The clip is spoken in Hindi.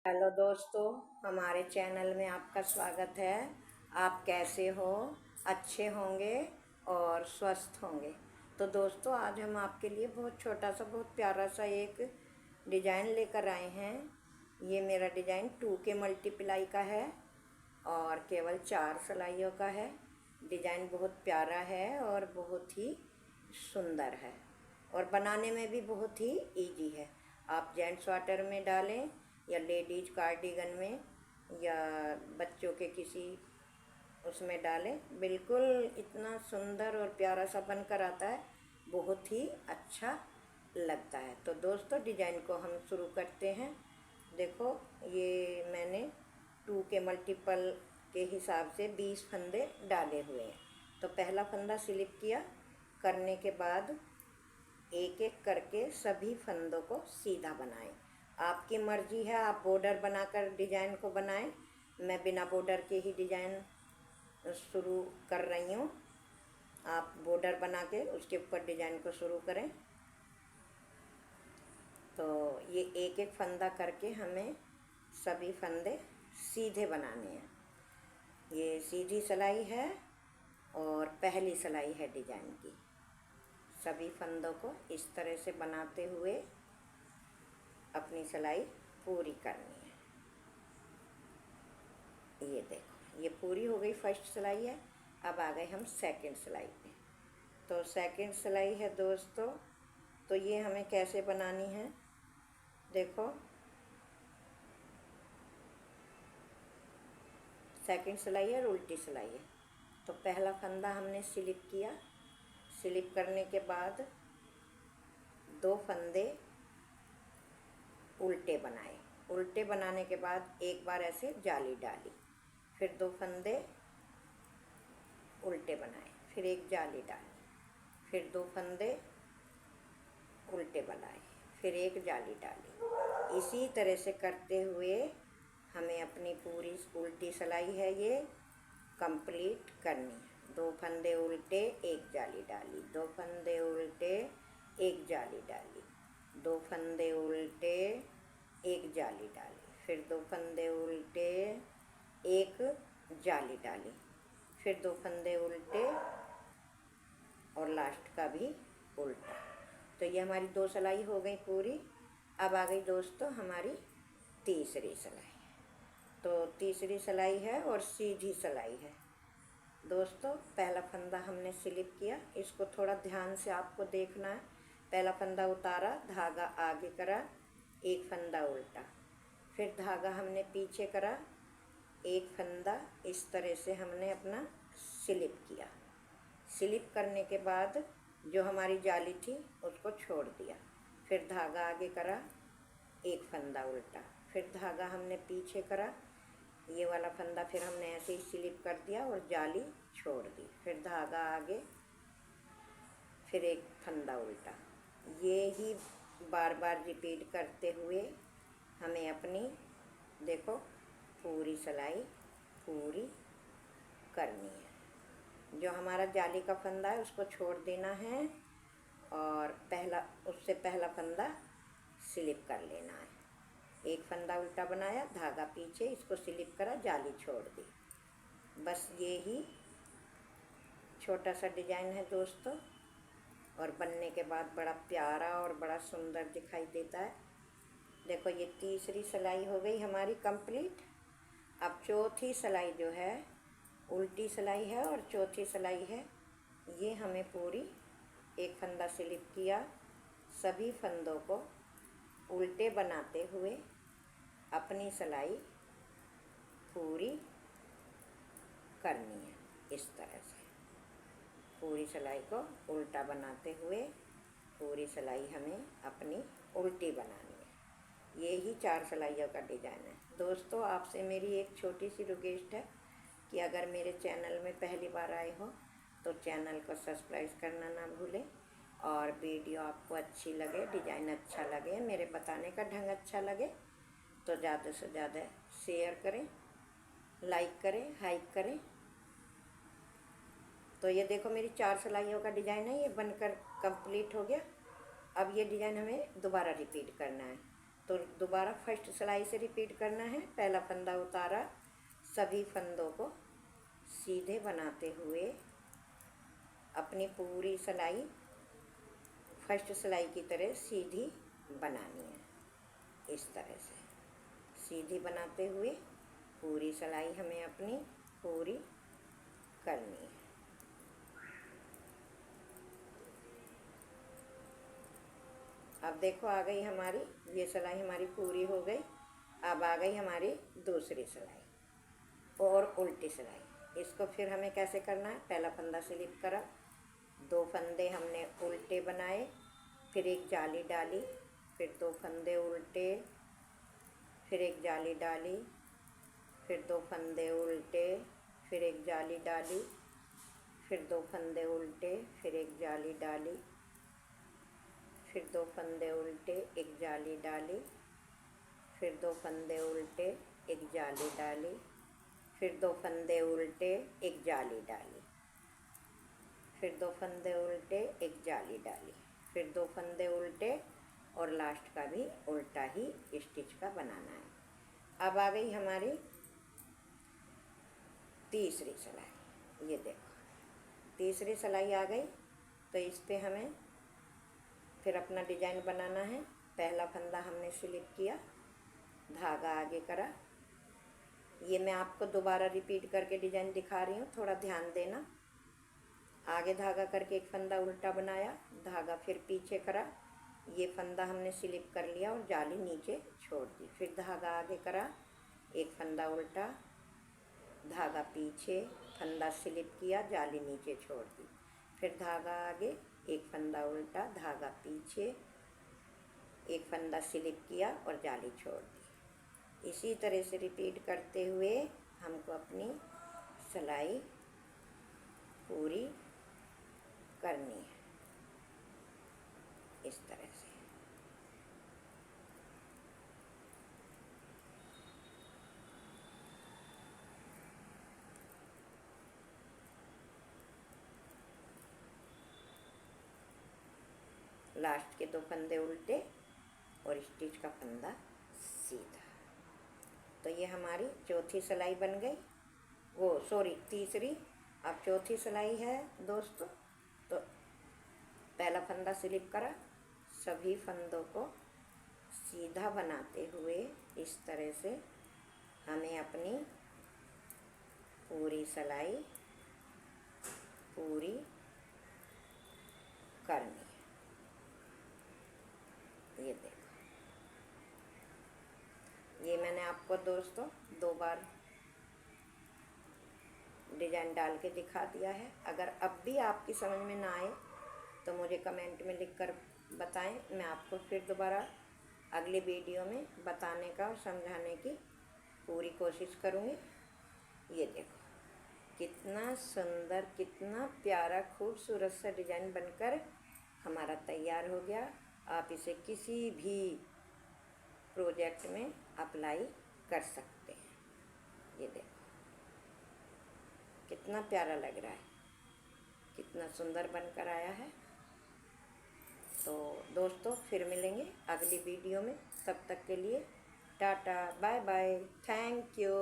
हेलो दोस्तों, हमारे चैनल में आपका स्वागत है। आप कैसे हो? अच्छे होंगे और स्वस्थ होंगे। तो दोस्तों, आज हम आपके लिए बहुत छोटा सा बहुत प्यारा सा एक डिज़ाइन लेकर आए हैं। ये मेरा डिज़ाइन 2 के मल्टीप्लाई का है और केवल 4 सिलाइयों का है। डिज़ाइन बहुत प्यारा है और बहुत ही सुंदर है और बनाने में भी बहुत ही इजी है। आप जेंट्स स्वेटर में डालें या लेडीज कार्डिगन में या बच्चों के किसी उसमें डालें, बिल्कुल इतना सुंदर और प्यारा सा बनकर आता है, बहुत ही अच्छा लगता है। तो दोस्तों, डिज़ाइन को हम शुरू करते हैं। देखो, ये मैंने 2 के मल्टीपल के हिसाब से 20 फंदे डाले हुए हैं। तो पहला फंदा स्लिप किया, करने के बाद एक एक करके सभी फंदों को सीधा बनाएं। आपकी मर्ज़ी है, आप बॉर्डर बनाकर डिज़ाइन को बनाएं। मैं बिना बॉर्डर के ही डिज़ाइन शुरू कर रही हूँ। आप बॉर्डर बना के उसके ऊपर डिज़ाइन को शुरू करें। तो ये एक एक फंदा करके हमें सभी फंदे सीधे बनाने हैं। ये सीधी सिलाई है और पहली सिलाई है डिज़ाइन की। सभी फंदों को इस तरह से बनाते हुए अपनी सिलाई पूरी करनी है। ये देखो, ये पूरी हो गई, फर्स्ट सिलाई है। अब आ गए हम सेकंड सिलाई पे। तो सेकंड सिलाई है दोस्तों, तो ये हमें कैसे बनानी है, देखो। सेकंड सिलाई है और उल्टी सिलाई है। तो पहला फंदा हमने स्लिप किया, स्लिप करने के बाद 2 फंदे उल्टे बनाए। उल्टे बनाने के बाद एक बार ऐसे जाली डाली, फिर 2 फंदे उल्टे बनाए, फिर एक जाली डाली, फिर 2 फंदे उल्टे बनाए, फिर एक जाली डाली। इसी तरह से करते हुए हमें अपनी पूरी उल्टी सिलाई है ये कंप्लीट करनी है। 2 फंदे उल्टे, एक जाली डाली, 2 फंदे उल्टे, एक जाली डाली, 2 फंदे उल्टे, एक जाली डाली, फिर 2 फंदे उल्टे, एक जाली डाली, फिर 2 फंदे उल्टे और लास्ट का भी उल्टा। तो ये हमारी 2 सिलाई हो गई पूरी। अब आ गई दोस्तों हमारी तीसरी सिलाई। तो तीसरी सिलाई है और सीधी सिलाई है दोस्तों। पहला फंदा हमने स्लिप किया, इसको थोड़ा ध्यान से आपको देखना है। पहला फंदा उतारा, धागा आगे करा, एक फंदा उल्टा, फिर धागा हमने पीछे करा, एक फंदा इस तरह से हमने अपना स्लिप किया। स्लिप करने के बाद जो हमारी जाली थी उसको छोड़ दिया, फिर धागा आगे करा, एक फंदा उल्टा, फिर धागा हमने पीछे करा, ये वाला फंदा फिर हमने ऐसे ही स्लिप कर दिया और जाली छोड़ दी, फिर धागा आगे, फिर एक फंदा उल्टा। ये ही बार बार रिपीट करते हुए हमें अपनी, देखो, पूरी सिलाई पूरी करनी है। जो हमारा जाली का फंदा है उसको छोड़ देना है और उससे पहला फंदा स्लिप कर लेना है। एक फंदा उल्टा बनाया, धागा पीछे, इसको स्लिप करा, जाली छोड़ दी। बस ये ही छोटा सा डिज़ाइन है दोस्तों, और बनने के बाद बड़ा प्यारा और बड़ा सुंदर दिखाई देता है। देखो, ये तीसरी सिलाई हो गई हमारी कंप्लीट। अब चौथी सिलाई जो है उल्टी सिलाई है और चौथी सिलाई है, ये हमें पूरी, एक फंदा स्लिप किया, सभी फंदों को उल्टे बनाते हुए अपनी सिलाई पूरी करनी है। इस तरह से पूरी सिलाई को उल्टा बनाते हुए पूरी सिलाई हमें अपनी उल्टी बनानी है। ये ही 4 सिलाइयों का डिज़ाइन है दोस्तों। आपसे मेरी एक छोटी सी रिक्वेस्ट है कि अगर मेरे चैनल में पहली बार आए हो तो चैनल को सब्सक्राइब करना ना भूलें, और वीडियो आपको अच्छी लगे, डिज़ाइन अच्छा लगे, मेरे बताने का ढंग अच्छा लगे तो ज़्यादा से ज़्यादा शेयर करें, लाइक करें, हाइक करें। तो ये देखो, मेरी 4 सिलाइयों का डिज़ाइन है, ये बनकर कंप्लीट हो गया। अब ये डिज़ाइन हमें दोबारा रिपीट करना है। तो दोबारा फर्स्ट सिलाई से रिपीट करना है। पहला फंदा उतारा, सभी फंदों को सीधे बनाते हुए अपनी पूरी सिलाई फर्स्ट सिलाई की तरह सीधी बनानी है। इस तरह से सीधी बनाते हुए पूरी सिलाई हमें अपनी पूरी करनी है। अब देखो आ गई हमारी ये सिलाई, हमारी पूरी हो गई। अब आ गई हमारी दूसरी सिलाई और उल्टी सिलाई। इसको फिर हमें कैसे करना है, पहला फंदा स्लिप करा, 2 फंदे हमने उल्टे बनाए, फिर एक जाली डाली, फिर 2 फंदे उल्टे, फिर एक जाली डाली, फिर 2 फंदे उल्टे, फिर एक जाली डाली, फिर 2 फंदे उल्टे, फिर एक जाली डाली, फिर 2 फंदे उल्टे, एक जाली डाली, फिर 2 फंदे उल्टे, एक जाली डाली, फिर 2 फंदे उल्टे, एक जाली डाली, फिर 2 फंदे उल्टे, एक जाली डाली, फिर 2 फंदे उल्टे और लास्ट का भी उल्टा ही स्टिच का बनाना है। अब आ गई हमारी तीसरी सिलाई। ये देखो तीसरी सिलाई आ गई। तो इस पे हमें फिर अपना डिजाइन बनाना है। पहला फंदा हमने स्लिप किया, धागा आगे करा। ये मैं आपको दोबारा रिपीट करके डिजाइन दिखा रही हूँ, थोड़ा ध्यान देना। आगे धागा करके एक फंदा उल्टा बनाया, धागा फिर पीछे करा, ये फंदा हमने स्लिप कर लिया और जाली नीचे छोड़ दी। फिर धागा आगे करा, एक फंदा उल्टा, धागा पीछे, फंदा स्लिप किया, जाली नीचे छोड़ दी। फिर धागा आगे, एक फंदा उल्टा, धागा पीछे, एक फंदा स्लिप किया और जाली छोड़ दी। इसी तरह से रिपीट करते हुए हमको अपनी सिलाई पूरी करनी है। इस तरह से लास्ट के 2 फंदे उल्टे और स्टिच का फंदा सीधा। तो ये हमारी चौथी सिलाई बन गई, वो सॉरी तीसरी। अब चौथी सिलाई है दोस्तों। तो पहला फंदा स्लिप करा, सभी फंदों को सीधा बनाते हुए इस तरह से हमें अपनी पूरी सिलाई पूरी करनी है। ये देखो, ये मैंने आपको दोस्तों 2 बार डिजाइन डाल के दिखा दिया है। अगर अब भी आपकी समझ में ना आए तो मुझे कमेंट में लिखकर बताएं, मैं आपको फिर दोबारा अगले वीडियो में बताने का और समझाने की पूरी कोशिश करूँगी। ये देखो कितना सुंदर, कितना प्यारा, खूबसूरत सा डिजाइन बनकर हमारा तैयार हो गया। आप इसे किसी भी प्रोजेक्ट में अप्लाई कर सकते हैं। ये देखो कितना प्यारा लग रहा है, कितना सुंदर बनकर आया है। तो दोस्तों फिर मिलेंगे अगली वीडियो में, तब तक के लिए tata bye bye, thank you.